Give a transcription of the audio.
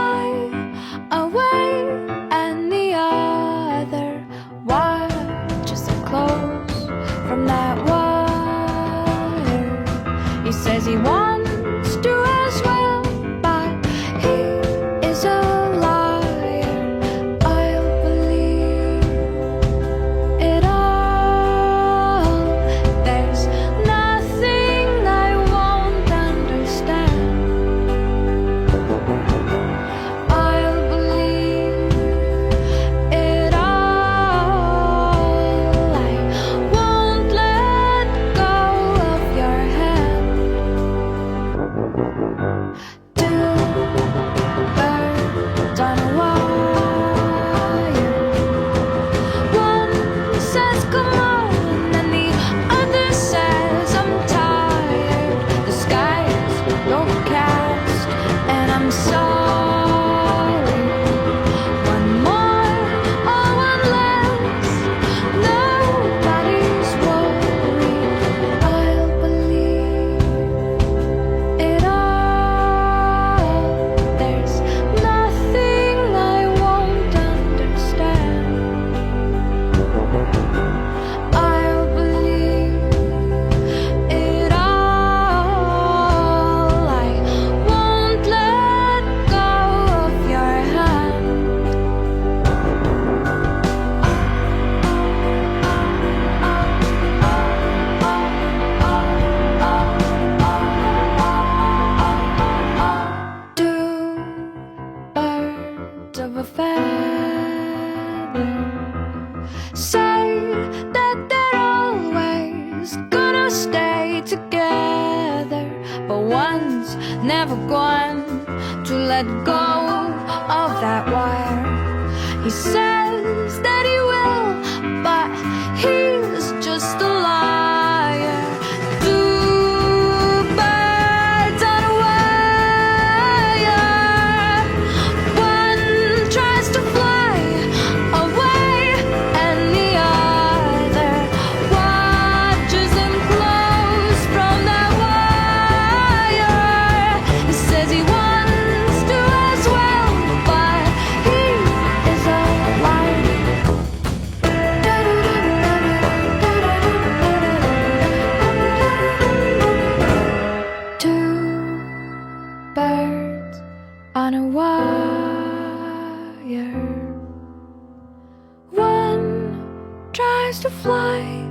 fly away, and the other watches her close from that wire. He says he wants to as well, but he is a liar. I'll believe it all. There's nothing I won't understand. I'll believe it all. I won't let go of your hand. Two birds on a wire. One says come on, and the other says I'm tired. The sky's overcast, and I'm sorry. One more or one less, nobody's worried. I'll believe it all. There's nothing I won't understand. I'll believe it all. I won't let go of your hand. Two birds of a feather say that they're always gonna stay together, but one's never going to let go of that wire. He says that he will, but he's just a liar. Two birds on a wire. One tries to fly away, and the other watches him close from that wire. He says he wants to as well, but he is a liar. Two birds on a wire. One tries to fly